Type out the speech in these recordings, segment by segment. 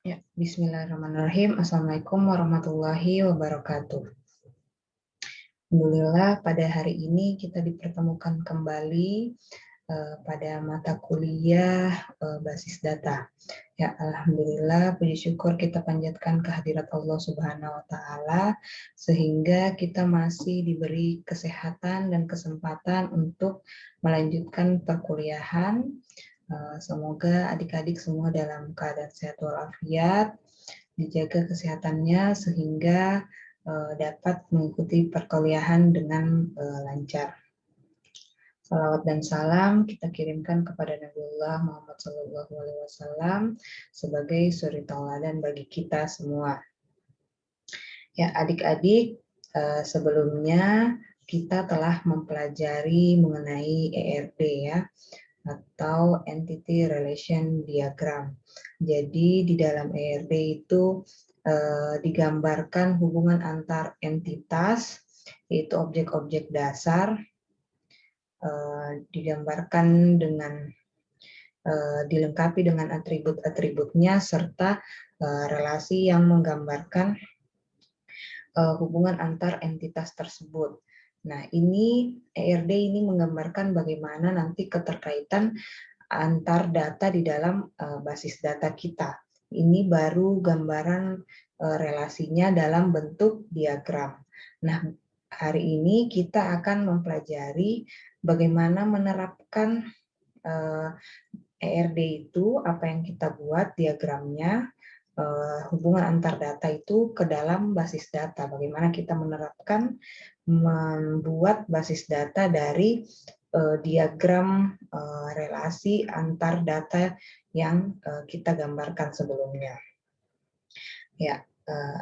Ya, bismillahirrahmanirrahim. Assalamualaikum warahmatullahi wabarakatuh. Alhamdulillah pada hari ini kita dipertemukan kembali pada mata kuliah basis data. Ya, alhamdulillah puji syukur kita panjatkan kehadirat Allah Subhanahu wa taala sehingga kita masih diberi kesehatan dan kesempatan untuk melanjutkan perkuliahan. Semoga adik-adik semua dalam keadaan sehat walafiat, dijaga kesehatannya sehingga dapat mengikuti perkuliahan dengan lancar. Salawat dan salam kita kirimkan kepada Nabiullah Muhammad SAW sebagai suri tauladan bagi kita semua. Ya, adik-adik, sebelumnya kita telah mempelajari mengenai ERD ya, atau Entity Relation Diagram. Jadi di dalam ERD itu digambarkan hubungan antar entitas, yaitu objek-objek dasar, digambarkan dengan dilengkapi dengan atribut-atributnya serta relasi yang menggambarkan hubungan antar entitas tersebut. Nah, ini ERD ini menggambarkan bagaimana nanti keterkaitan antar data di dalam basis data kita. Ini baru gambaran relasinya dalam bentuk diagram. Nah, hari ini kita akan mempelajari bagaimana menerapkan ERD itu, apa yang kita buat diagramnya, hubungan antar data itu ke dalam basis data. Bagaimana kita menerapkan membuat basis data dari diagram relasi antar data yang kita gambarkan sebelumnya. Ya,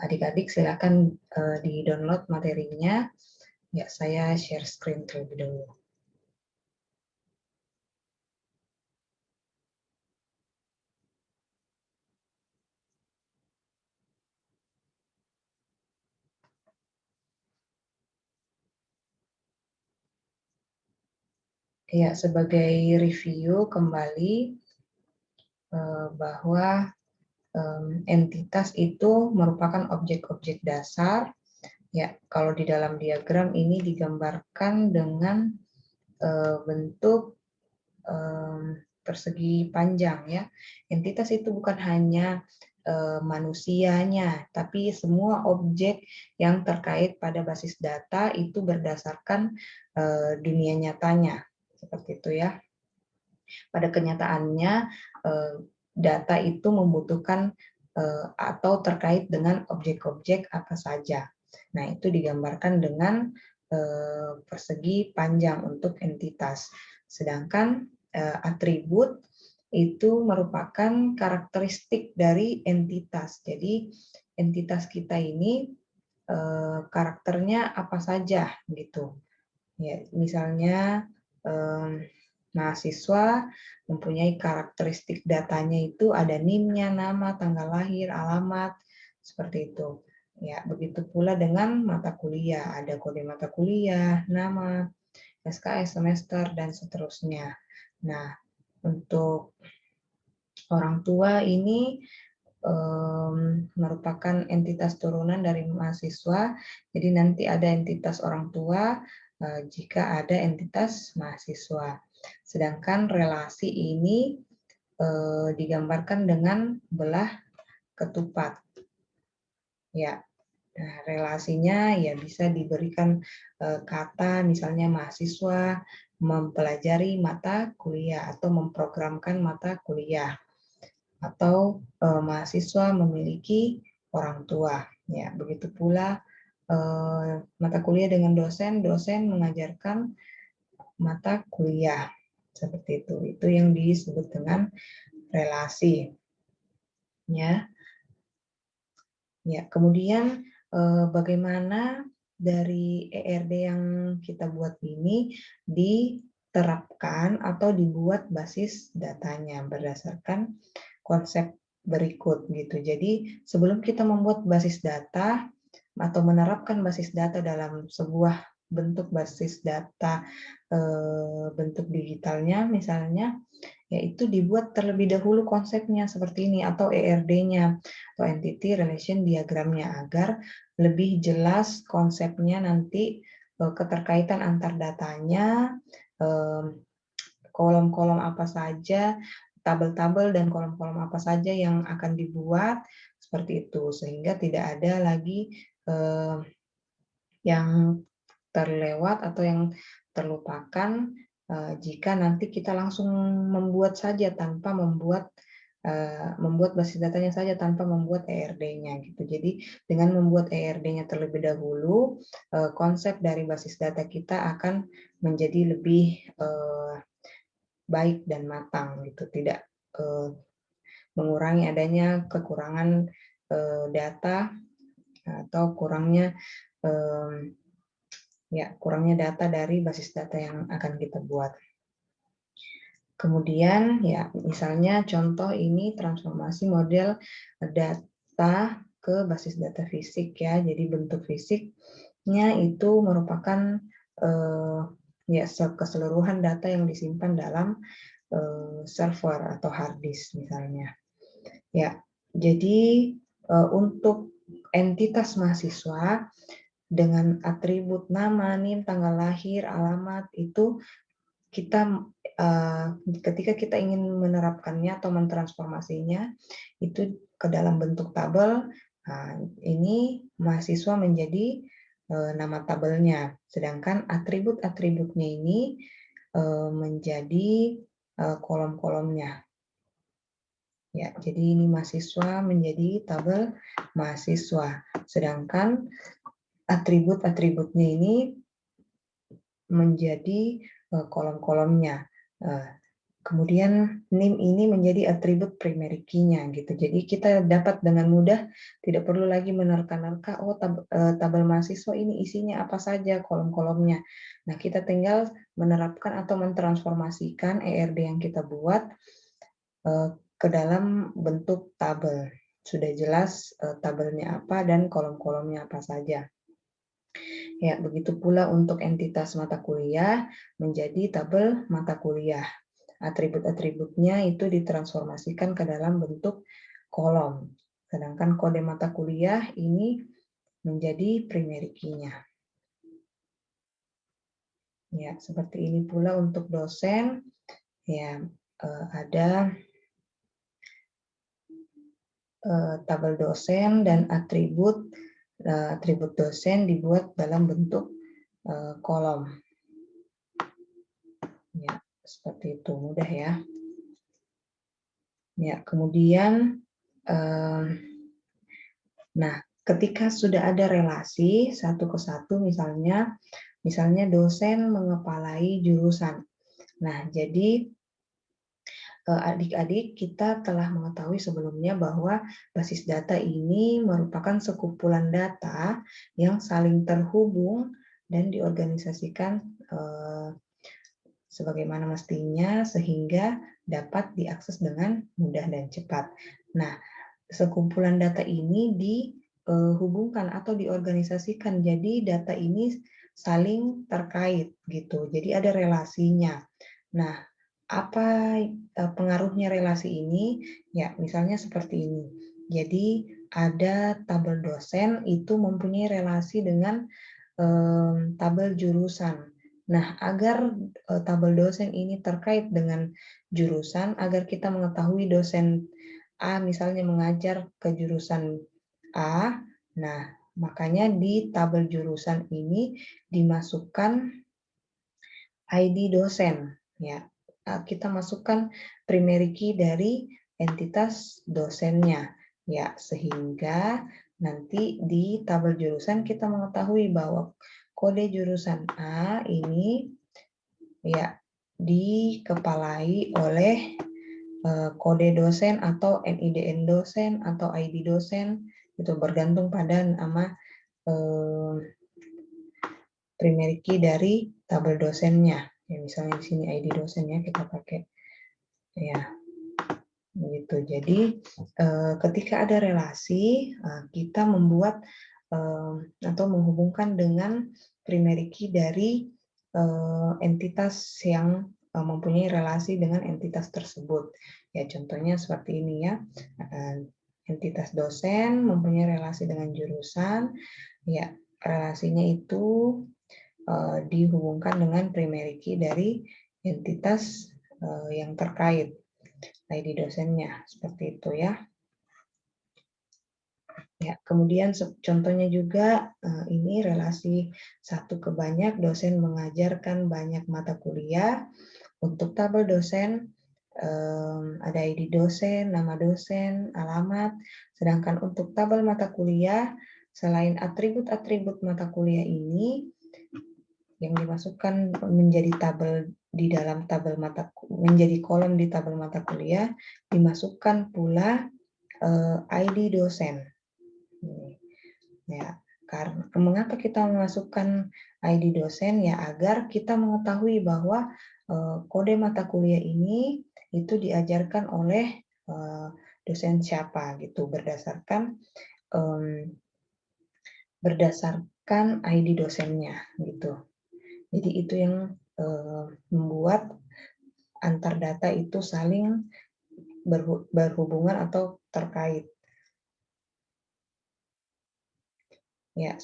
adik-adik silakan di-download materinya. Ya, saya share screen terlebih dahulu. Ya, sebagai review kembali bahwa entitas itu merupakan objek-objek dasar. Ya, kalau di dalam diagram ini digambarkan dengan bentuk persegi panjang ya. Entitas itu bukan hanya manusianya, tapi semua objek yang terkait pada basis data itu berdasarkan dunia nyatanya, seperti itu ya. Pada kenyataannya data itu membutuhkan atau terkait dengan objek-objek apa saja. Nah, itu digambarkan dengan persegi panjang untuk entitas. Sedangkan atribut itu merupakan karakteristik dari entitas. Jadi, entitas kita ini karakternya apa saja gitu. Ya, misalnya mahasiswa mempunyai karakteristik datanya itu ada NIM-nya, nama, tanggal lahir, alamat, seperti itu. Ya, begitu pula dengan mata kuliah, ada kode mata kuliah, nama, SKS, semester, dan seterusnya. Nah, untuk orang tua ini merupakan entitas turunan dari mahasiswa, jadi nanti ada entitas orang tua jika ada entitas mahasiswa. Sedangkan relasi ini digambarkan dengan belah ketupat. Ya, nah, relasinya ya bisa diberikan kata misalnya mahasiswa mempelajari mata kuliah atau memprogramkan mata kuliah, atau mahasiswa memiliki orang tua. Ya, begitu pula mata kuliah dengan dosen, dosen mengajarkan mata kuliah. Seperti itu. Itu yang disebut dengan relasi. Ya. Ya, kemudian bagaimana dari ERD yang kita buat ini diterapkan atau dibuat basis datanya berdasarkan konsep berikut gitu. Jadi sebelum kita membuat basis data atau menerapkan basis data dalam sebuah bentuk basis data bentuk digitalnya misalnya, yaitu dibuat terlebih dahulu konsepnya seperti ini atau ERD-nya atau Entity Relation Diagramnya agar lebih jelas konsepnya nanti keterkaitan antar datanya, kolom-kolom apa saja, tabel-tabel dan kolom-kolom apa saja yang akan dibuat seperti itu sehingga tidak ada lagi yang terlewat atau yang terlupakan jika nanti kita langsung membuat saja tanpa membuat basis datanya saja tanpa membuat ERD-nya gitu. Jadi dengan membuat ERD-nya terlebih dahulu, konsep dari basis data kita akan menjadi lebih baik dan matang gitu, tidak mengurangi adanya kekurangan data atau kurangnya data dari basis data yang akan kita buat. Kemudian ya misalnya contoh ini transformasi model data ke basis data fisik ya. Jadi bentuk fisiknya itu merupakan keseluruhan data yang disimpan dalam server atau hard disk misalnya. Ya, jadi untuk entitas mahasiswa dengan atribut nama, NIM, tanggal lahir, alamat itu kita ketika kita ingin menerapkannya atau mentransformasinya itu ke dalam bentuk tabel, ini mahasiswa menjadi nama tabelnya, sedangkan atribut-atributnya ini menjadi kolom-kolomnya. Ya, jadi ini mahasiswa menjadi tabel mahasiswa, sedangkan atribut-atributnya ini menjadi kolom-kolomnya. Kemudian NIM ini menjadi atribut primary key-nya gitu. Jadi kita dapat dengan mudah, tidak perlu lagi menerka-nerka, oh tabel mahasiswa ini isinya apa saja kolom-kolomnya. Nah, kita tinggal menerapkan atau mentransformasikan ERD yang kita buat ke dalam bentuk tabel. Sudah jelas tabelnya apa dan kolom-kolomnya apa saja. Ya, begitu pula untuk entitas mata kuliah menjadi tabel mata kuliah. Atribut-atributnya itu ditransformasikan ke dalam bentuk kolom. Sedangkan kode mata kuliah ini menjadi primary key-nya. Ya, seperti ini pula untuk dosen. Ya, ada tabel dosen dan atribut dosen dibuat dalam bentuk kolom. Ya, seperti itu, mudah ya. Ya, kemudian nah, ketika sudah ada relasi satu ke satu misalnya dosen mengepalai jurusan. Nah, jadi adik-adik kita telah mengetahui sebelumnya bahwa basis data ini merupakan sekumpulan data yang saling terhubung dan diorganisasikan sebagaimana mestinya sehingga dapat diakses dengan mudah dan cepat. Nah, sekumpulan data ini dihubungkan atau diorganisasikan, jadi data ini saling terkait gitu. Jadi ada relasinya. Nah, apa pengaruhnya relasi ini? Ya, misalnya seperti ini. Jadi ada tabel dosen itu mempunyai relasi dengan tabel jurusan. Nah, agar tabel dosen ini terkait dengan jurusan, agar kita mengetahui dosen A misalnya mengajar ke jurusan A, nah makanya di tabel jurusan ini dimasukkan ID dosen, ya. Kita masukkan primary key dari entitas dosennya, ya, sehingga nanti di tabel jurusan kita mengetahui bahwa kode jurusan A ini ya dikepalai oleh kode dosen atau NIDN dosen atau ID dosen, itu bergantung pada nama primary key dari tabel dosennya. Ya, misalnya di sini ID dosennya kita pakai. Ya, begitu. Jadi ketika ada relasi, kita membuat atau menghubungkan dengan primary key dari entitas yang mempunyai relasi dengan entitas tersebut. Ya, contohnya seperti ini ya. Entitas dosen mempunyai relasi dengan jurusan. Ya, relasinya itu dihubungkan dengan primary key dari entitas yang terkait, ID dosennya, seperti itu ya. Ya, kemudian contohnya juga ini relasi satu ke banyak, dosen mengajarkan banyak mata kuliah. Untuk tabel dosen ada ID dosen, nama dosen, alamat. Sedangkan untuk tabel mata kuliah, selain atribut-atribut mata kuliah ini yang dimasukkan menjadi tabel di dalam tabel menjadi kolom di tabel mata kuliah, dimasukkan pula ID dosen. Ya, karena mengapa kita memasukkan ID dosen ya agar kita mengetahui bahwa kode mata kuliah ini itu diajarkan oleh dosen siapa gitu berdasarkan ID dosennya gitu. Jadi itu yang membuat antar data itu saling berhubungan atau terkait. Ya,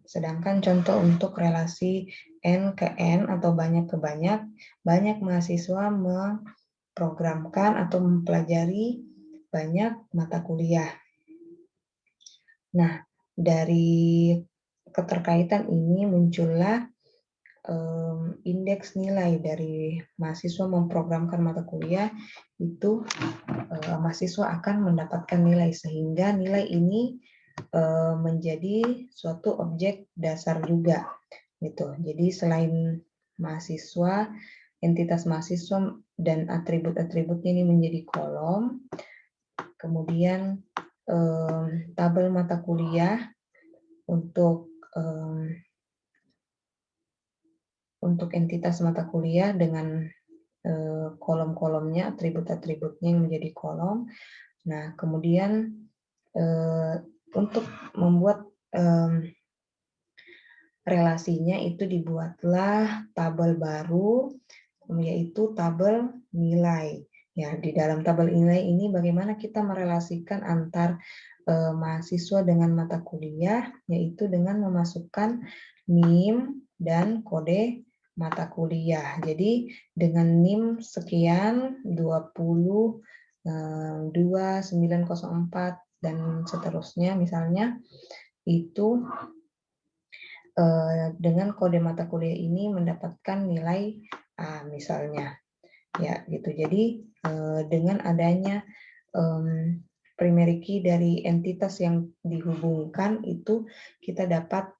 sedangkan contoh untuk relasi N ke N atau banyak ke banyak mahasiswa memprogramkan atau mempelajari banyak mata kuliah. Nah, dari keterkaitan ini muncullah indeks nilai dari mahasiswa memprogramkan mata kuliah itu mahasiswa akan mendapatkan nilai, sehingga nilai ini menjadi suatu objek dasar juga gitu. Jadi selain mahasiswa, entitas mahasiswa dan atribut-atributnya ini menjadi kolom, kemudian tabel mata kuliah untuk entitas mata kuliah dengan kolom-kolomnya, atribut-atributnya yang menjadi kolom. Nah, kemudian untuk membuat relasinya itu dibuatlah tabel baru, yaitu tabel nilai. Ya, di dalam tabel nilai ini bagaimana kita merelasikan antar mahasiswa dengan mata kuliah, yaitu dengan memasukkan NIM dan kode mata kuliah. Jadi dengan NIM sekian 20904 dan seterusnya misalnya, itu dengan kode mata kuliah ini mendapatkan nilai A misalnya. Ya, gitu. Jadi dengan adanya primary key dari entitas yang dihubungkan itu kita dapat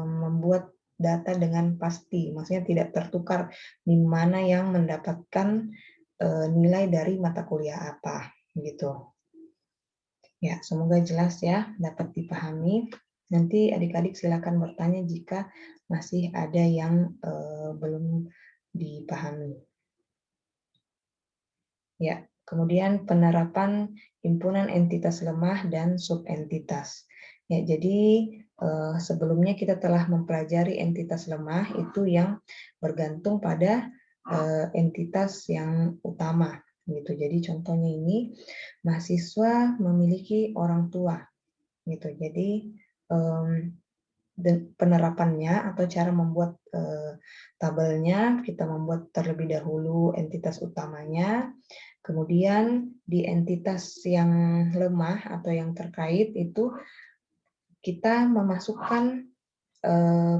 membuat data dengan pasti, maksudnya tidak tertukar di mana yang mendapatkan nilai dari mata kuliah apa, gitu. Ya, semoga jelas ya, dapat dipahami. Nanti adik-adik silakan bertanya jika masih ada yang belum dipahami. Ya, kemudian penerapan himpunan entitas lemah dan subentitas. Ya, jadi sebelumnya kita telah mempelajari entitas lemah itu yang bergantung pada entitas yang utama gitu. Jadi contohnya ini mahasiswa memiliki orang tua gitu. Jadi penerapannya atau cara membuat tabelnya, kita membuat terlebih dahulu entitas utamanya, kemudian di entitas yang lemah atau yang terkait itu kita memasukkan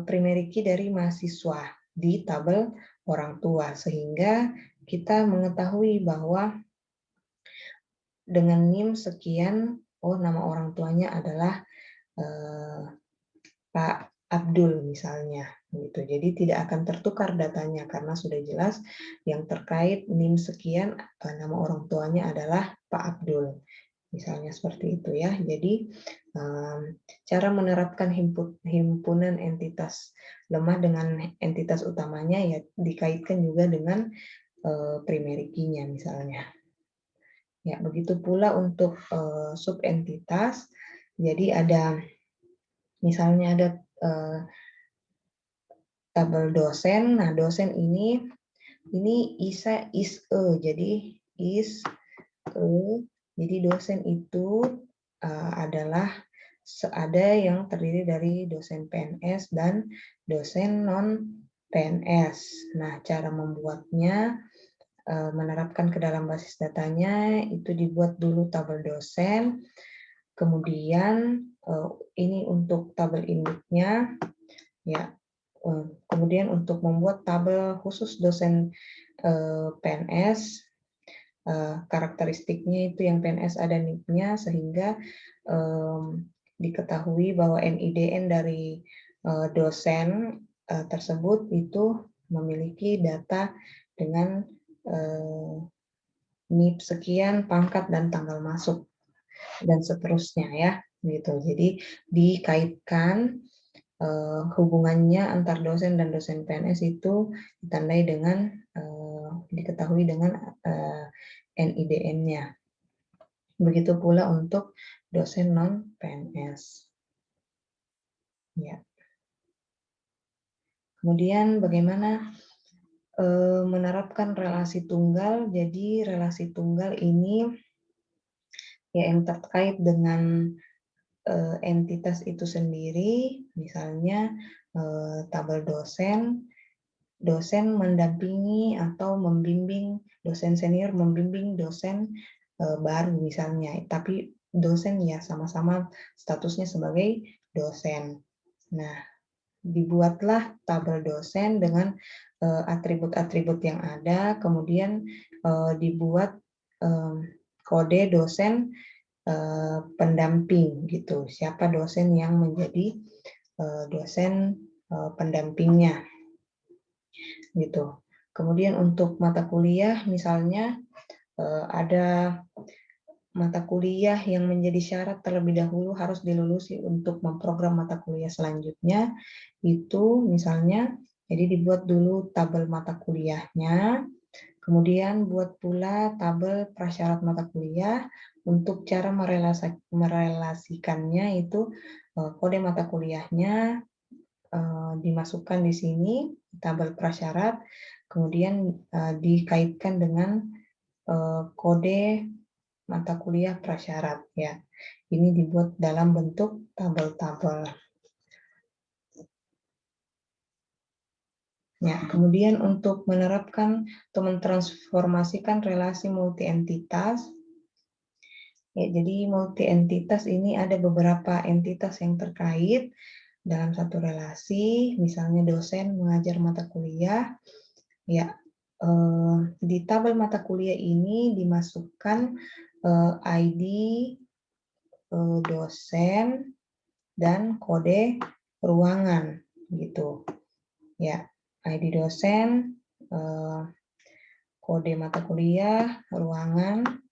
primary key dari mahasiswa di tabel orang tua, sehingga kita mengetahui bahwa dengan NIM sekian, oh nama orang tuanya adalah Pak Abdul misalnya, gitu. Jadi tidak akan tertukar datanya karena sudah jelas yang terkait NIM sekian, nama orang tuanya adalah Pak Abdul, misalnya seperti itu ya. Jadi cara menerapkan himpunan entitas lemah dengan entitas utamanya ya dikaitkan juga dengan primary key-nya misalnya. Ya, begitu pula untuk subentitas. Jadi ada misalnya ada tabel dosen. Nah, dosen ini isa is jadi is jadi dosen itu adalah ada yang terdiri dari dosen PNS dan dosen non PNS. Nah, cara membuatnya menerapkan ke dalam basis datanya itu dibuat dulu tabel dosen, kemudian ini untuk tabel induknya, ya. Kemudian untuk membuat tabel khusus dosen PNS, karakteristiknya itu yang PNS ada NIK-nya sehingga diketahui bahwa NIDN dari dosen tersebut itu memiliki data dengan NIP sekian, pangkat dan tanggal masuk dan seterusnya ya gitu. Jadi dikaitkan hubungannya antar dosen dan dosen PNS itu ditandai dengan diketahui dengan NIDN-nya. Begitu pula untuk dosen non PNS. Ya. Kemudian bagaimana menerapkan relasi tunggal? Jadi relasi tunggal ini ya yang terkait dengan entitas itu sendiri, misalnya tabel dosen, dosen mendampingi atau membimbing, dosen senior membimbing dosen baru misalnya, tapi dosen ya sama-sama statusnya sebagai dosen. Nah, dibuatlah tabel dosen dengan atribut-atribut yang ada, kemudian dibuat kode dosen pendamping gitu. Siapa dosen yang menjadi dosen pendampingnya gitu. Kemudian untuk mata kuliah misalnya ada mata kuliah yang menjadi syarat terlebih dahulu harus dilulusi untuk memprogram mata kuliah selanjutnya, itu misalnya jadi dibuat dulu tabel mata kuliahnya, kemudian buat pula tabel prasyarat mata kuliah. Untuk cara merelasikannya itu kode mata kuliahnya dimasukkan di sini, tabel prasyarat, kemudian dikaitkan dengan kode mata kuliah prasyarat ya. Ini dibuat dalam bentuk tabel-tabel. Ya, kemudian untuk menerapkan atau mentransformasikan relasi multi entitas, ya, jadi multi entitas ini ada beberapa entitas yang terkait dalam satu relasi, misalnya dosen mengajar mata kuliah, ya di tabel mata kuliah ini dimasukkan ID dosen dan kode ruangan gitu. Ya, ID dosen, kode mata kuliah, ruangan,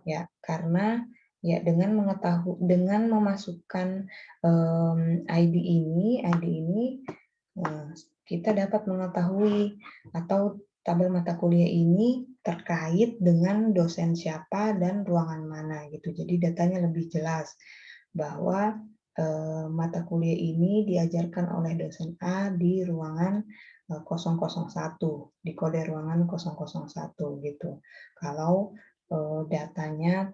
ya karena ya dengan memasukkan ID ini kita dapat mengetahui atau tabel mata kuliah ini terkait dengan dosen siapa dan ruangan mana gitu. Jadi datanya lebih jelas bahwa mata kuliah ini diajarkan oleh dosen A di ruangan 001, di kode ruangan 001 gitu. Kalau datanya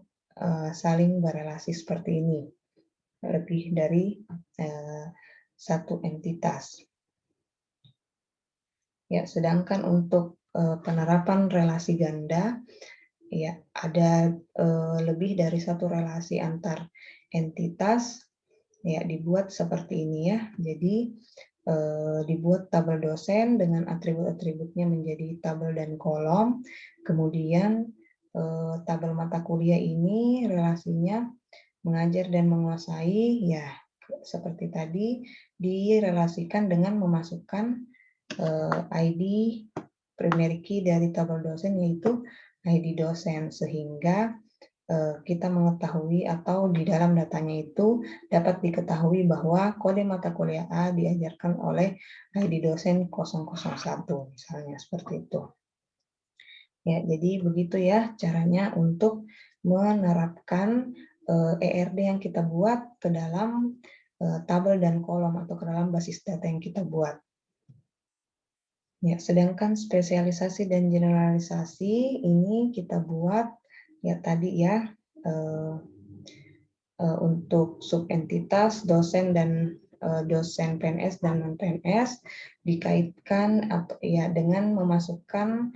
saling berelasi seperti ini, lebih dari satu entitas. Ya, sedangkan untuk penerapan relasi ganda, ya ada lebih dari satu relasi antar entitas, ya dibuat seperti ini ya. Jadi dibuat tabel dosen dengan atribut-atributnya menjadi tabel dan kolom. Kemudian tabel mata kuliah ini relasinya mengajar dan menguasai, ya seperti tadi direlasikan dengan memasukkan ID primary key dari tabel dosen yaitu ID dosen, sehingga kita mengetahui atau di dalam datanya itu dapat diketahui bahwa kode mata kuliah A diajarkan oleh ID dosen 001 misalnya seperti itu. Ya, jadi begitu ya caranya untuk menerapkan ERD yang kita buat ke dalam tabel dan kolom atau ke dalam basis data yang kita buat. Ya, sedangkan spesialisasi dan generalisasi ini kita buat ya tadi ya untuk subentitas dosen dan dosen PNS dan non PNS dikaitkan atau ya dengan memasukkan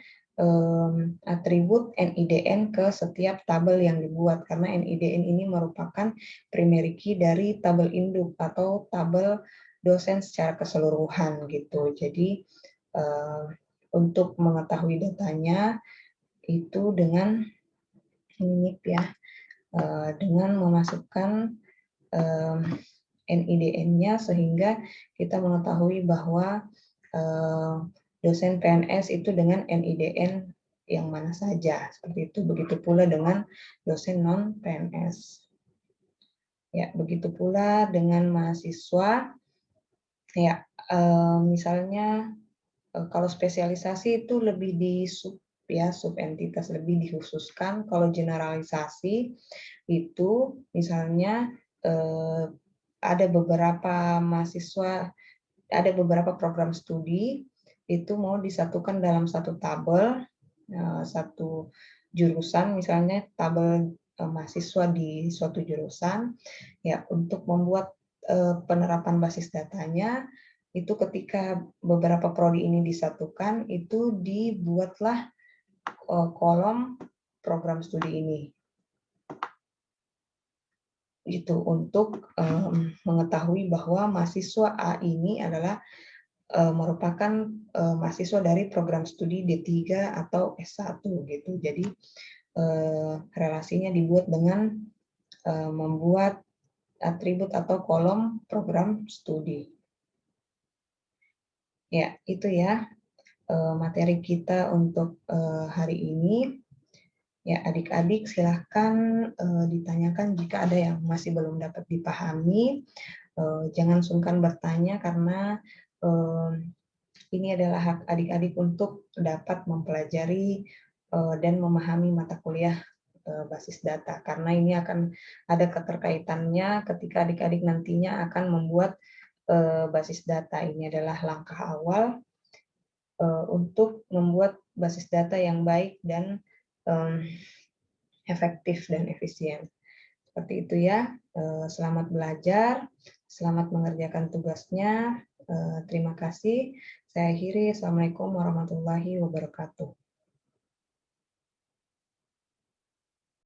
atribut NIDN ke setiap tabel yang dibuat, karena NIDN ini merupakan primary key dari tabel induk atau tabel dosen secara keseluruhan gitu. Jadi untuk mengetahui datanya itu dengan ini ya, dengan memasukkan NIDN-nya sehingga kita mengetahui bahwa dosen PNS itu dengan NIDN yang mana saja, seperti itu. Begitu pula dengan dosen non PNS. Ya, begitu pula dengan mahasiswa. Ya, misalnya kalau spesialisasi itu lebih di subentitas lebih dikhususkan. Kalau generalisasi itu misalnya ada beberapa mahasiswa, ada beberapa program studi itu mau disatukan dalam satu tabel, satu jurusan, misalnya tabel mahasiswa di suatu jurusan, ya untuk membuat penerapan basis datanya itu ketika beberapa prodi ini disatukan itu dibuatlah kolom program studi ini. Itu untuk mengetahui bahwa mahasiswa A ini adalah merupakan mahasiswa dari program studi D3 atau S1 gitu. Jadi relasinya dibuat dengan membuat atribut atau kolom program studi. Ya, itu ya materi kita untuk hari ini. Ya, adik-adik silahkan ditanyakan jika ada yang masih belum dapat dipahami. Jangan sungkan bertanya karena ini adalah hak adik-adik untuk dapat mempelajari dan memahami mata kuliah basis data. Karena ini akan ada keterkaitannya ketika adik-adik nantinya akan membuat basis data. Ini adalah langkah awal untuk membuat basis data yang baik dan efektif dan efisien. Seperti itu ya. Selamat belajar, selamat mengerjakan tugasnya. Terima kasih. Saya akhiri. Assalamualaikum warahmatullahi wabarakatuh.